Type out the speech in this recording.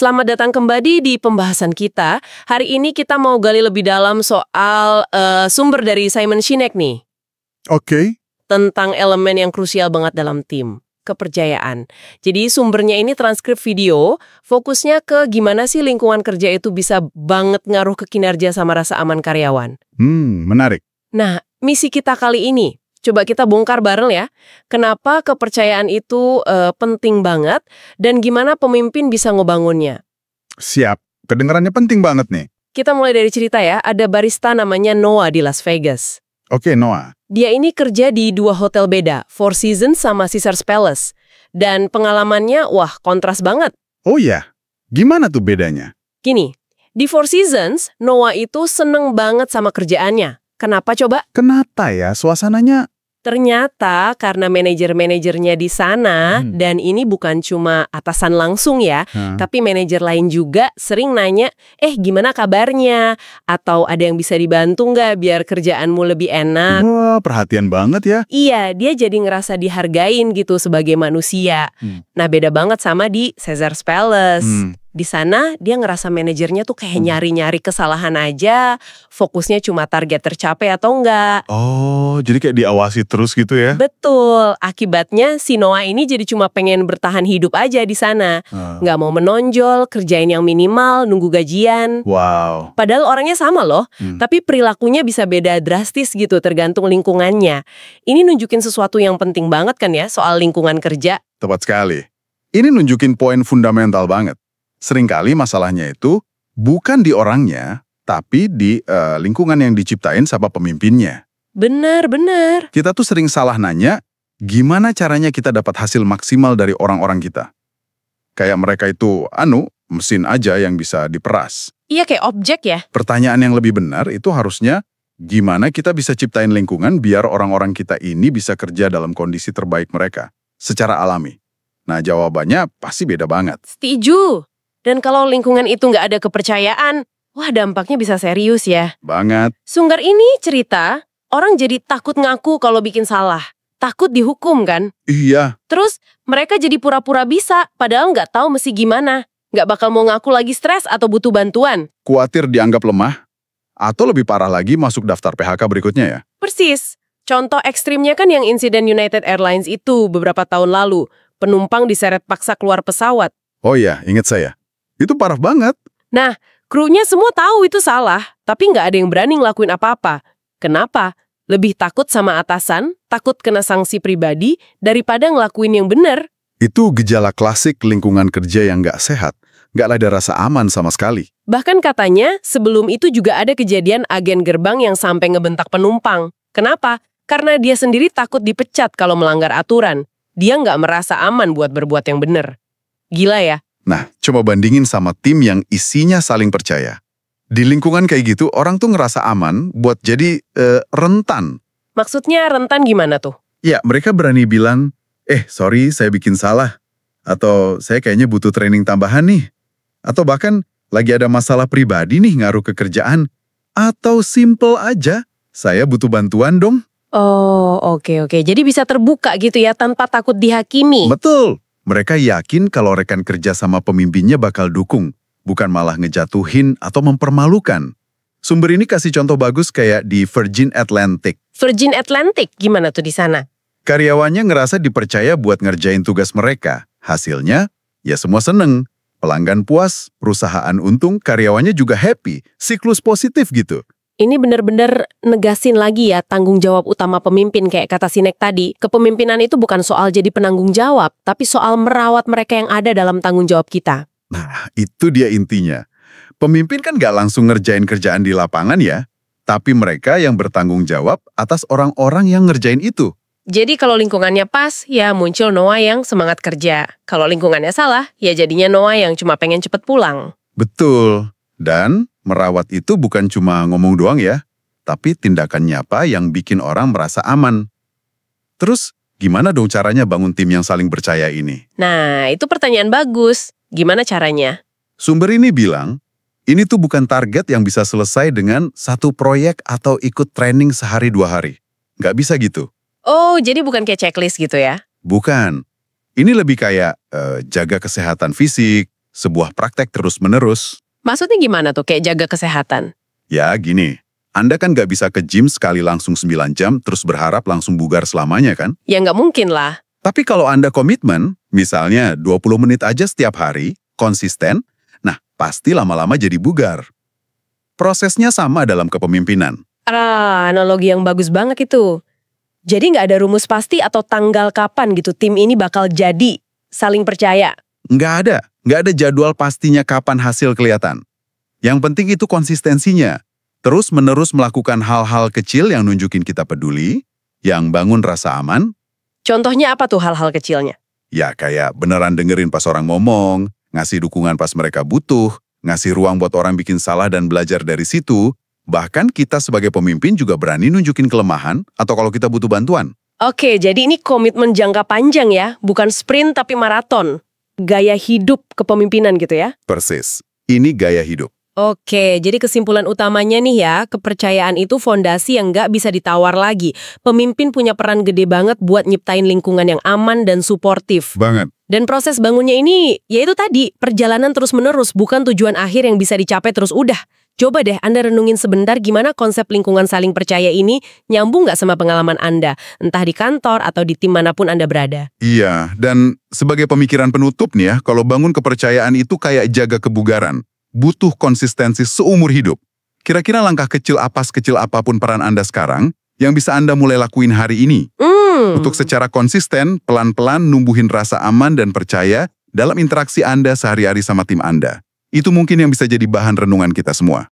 Selamat datang kembali di pembahasan kita. Hari ini kita mau gali lebih dalam soal sumber dari Simon Sinek nih. Oke. Tentang elemen yang krusial banget dalam tim, kepercayaan. Jadi sumbernya ini transkrip video, fokusnya ke gimana sih lingkungan kerja itu bisa banget ngaruh ke kinerja sama rasa aman karyawan. Menarik. Nah, misi kita kali ini, coba kita bongkar bareng ya, kenapa kepercayaan itu penting banget dan gimana pemimpin bisa ngebangunnya. Siap. Kedengarannya penting banget nih. Kita mulai dari cerita ya, ada barista namanya Noah di Las Vegas. Oke, Noah. Dia ini kerja di 2 hotel beda, Four Seasons sama Caesars Palace. Dan pengalamannya, wah, kontras banget. Oh ya, gimana tuh bedanya? Gini, di Four Seasons, Noah itu seneng banget sama kerjaannya. Kenapa coba? Kenapa ya suasananya? Ternyata karena manajer-manajernya di sana, dan ini bukan cuma atasan langsung ya, tapi manajer lain juga sering nanya, gimana kabarnya? Atau ada yang bisa dibantu nggak biar kerjaanmu lebih enak? Wah, perhatian banget ya. Iya, dia jadi ngerasa dihargain gitu sebagai manusia. Nah, beda banget sama di Caesars Palace. Di sana, dia ngerasa manajernya tuh kayak nyari-nyari kesalahan aja, fokusnya cuma target tercapai atau enggak. Oh, jadi kayak diawasi terus gitu ya? Betul, akibatnya si Noah ini jadi cuma pengen bertahan hidup aja di sana. Nggak mau menonjol, kerjain yang minimal, nunggu gajian. Wow. Padahal orangnya sama loh, tapi perilakunya bisa beda drastis gitu tergantung lingkungannya. Ini nunjukin sesuatu yang penting banget kan ya soal lingkungan kerja. Tepat sekali. Ini nunjukin poin fundamental banget. Seringkali masalahnya itu bukan di orangnya, tapi di lingkungan yang diciptain sama pemimpinnya. Benar. Kita tuh sering salah nanya, gimana caranya kita dapat hasil maksimal dari orang-orang kita? Kayak mereka itu, mesin aja yang bisa diperas. Iya, kayak objek ya. Pertanyaan yang lebih benar itu harusnya, gimana kita bisa ciptain lingkungan biar orang-orang kita ini bisa kerja dalam kondisi terbaik mereka, secara alami? Nah, jawabannya pasti beda banget. Setuju. Dan kalau lingkungan itu nggak ada kepercayaan, wah dampaknya bisa serius ya. Banget. Sunggar ini cerita, orang jadi takut ngaku kalau bikin salah. Takut dihukum kan? Iya. Terus mereka jadi pura-pura bisa, padahal nggak tahu mesti gimana. Nggak bakal mau ngaku lagi stres atau butuh bantuan. Khawatir dianggap lemah, atau lebih parah lagi masuk daftar PHK berikutnya ya? Persis. Contoh ekstrimnya kan yang insiden United Airlines itu beberapa tahun lalu. Penumpang diseret paksa keluar pesawat. Oh iya, ingat saya. Itu parah banget. Nah, krunya semua tahu itu salah, tapi nggak ada yang berani ngelakuin apa-apa. Kenapa? Lebih takut sama atasan, takut kena sanksi pribadi, daripada ngelakuin yang benar. Itu gejala klasik lingkungan kerja yang nggak sehat. Nggak ada rasa aman sama sekali. Bahkan katanya, sebelum itu juga ada kejadian agen gerbang yang sampai ngebentak penumpang. Kenapa? Karena dia sendiri takut dipecat kalau melanggar aturan. Dia nggak merasa aman buat berbuat yang benar. Gila ya? Nah, coba bandingin sama tim yang isinya saling percaya. Di lingkungan kayak gitu, orang tuh ngerasa aman buat jadi rentan. Maksudnya rentan gimana tuh? Ya, mereka berani bilang, sorry saya bikin salah. Atau saya kayaknya butuh training tambahan nih. Atau bahkan lagi ada masalah pribadi nih ngaruh ke kerjaan. Atau simple aja, saya butuh bantuan dong. Oh, oke. Jadi bisa terbuka gitu ya tanpa takut dihakimi. Betul. Mereka yakin kalau rekan kerja sama pemimpinnya bakal dukung, bukan malah ngejatuhin atau mempermalukan. Sumber ini kasih contoh bagus kayak di Virgin Atlantic. Virgin Atlantic gimana tuh di sana? Karyawannya ngerasa dipercaya buat ngerjain tugas mereka. Hasilnya, ya semua seneng. Pelanggan puas, perusahaan untung, karyawannya juga happy. Siklus positif gitu. Ini benar-benar negasin lagi ya tanggung jawab utama pemimpin kayak kata Sinek tadi. Kepemimpinan itu bukan soal jadi penanggung jawab, tapi soal merawat mereka yang ada dalam tanggung jawab kita. Nah, itu dia intinya. Pemimpin kan nggak langsung ngerjain kerjaan di lapangan ya, tapi mereka yang bertanggung jawab atas orang-orang yang ngerjain itu. Jadi kalau lingkungannya pas, ya muncul Noah yang semangat kerja. Kalau lingkungannya salah, ya jadinya Noah yang cuma pengen cepet pulang. Betul. Dan merawat itu bukan cuma ngomong doang ya, tapi tindakan nyata yang bikin orang merasa aman. Terus, gimana dong caranya bangun tim yang saling percaya ini? Nah, itu pertanyaan bagus. Gimana caranya? Sumber ini bilang, ini tuh bukan target yang bisa selesai dengan satu proyek atau ikut training sehari 2 hari. Nggak bisa gitu. Oh, jadi bukan kayak checklist gitu ya? Bukan. Ini lebih kayak jaga kesehatan fisik, sebuah praktek terus-menerus. Maksudnya gimana tuh kayak jaga kesehatan? Ya gini, Anda kan nggak bisa ke gym sekali langsung 9 jam terus berharap langsung bugar selamanya kan? Ya nggak mungkin lah. Tapi kalau Anda komitmen, misalnya 20 menit aja setiap hari, konsisten, nah pasti lama-lama jadi bugar. Prosesnya sama dalam kepemimpinan. Analogi yang bagus banget itu. Jadi nggak ada rumus pasti atau tanggal kapan gitu tim ini bakal jadi saling percaya. Nggak ada jadwal pastinya kapan hasil kelihatan. Yang penting itu konsistensinya. Terus-menerus melakukan hal-hal kecil yang nunjukin kita peduli, yang bangun rasa aman. Contohnya apa tuh hal-hal kecilnya? Ya kayak beneran dengerin pas orang ngomong, ngasih dukungan pas mereka butuh, ngasih ruang buat orang bikin salah dan belajar dari situ. Bahkan kita sebagai pemimpin juga berani nunjukin kelemahan atau kalau kita butuh bantuan. Oke, jadi ini komitmen jangka panjang ya, bukan sprint tapi maraton. Gaya hidup kepemimpinan gitu ya? Persis, ini gaya hidup. Oke, jadi kesimpulan utamanya nih ya, kepercayaan itu fondasi yang nggak bisa ditawar lagi. Pemimpin punya peran gede banget buat nyiptain lingkungan yang aman dan suportif. Banget. Dan proses bangunnya ini, yaitu tadi, perjalanan terus-menerus, bukan tujuan akhir yang bisa dicapai terus udah. Coba deh Anda renungin sebentar gimana konsep lingkungan saling percaya ini nyambung nggak sama pengalaman Anda, entah di kantor atau di tim manapun Anda berada. Iya, dan sebagai pemikiran penutup nih ya, kalau bangun kepercayaan itu kayak jaga kebugaran. Butuh konsistensi seumur hidup. Kira-kira langkah kecil apa sekecil apapun peran Anda sekarang yang bisa Anda mulai lakuin hari ini. Untuk secara konsisten, pelan-pelan numbuhin rasa aman dan percaya dalam interaksi Anda sehari-hari sama tim Anda. Itu mungkin yang bisa jadi bahan renungan kita semua.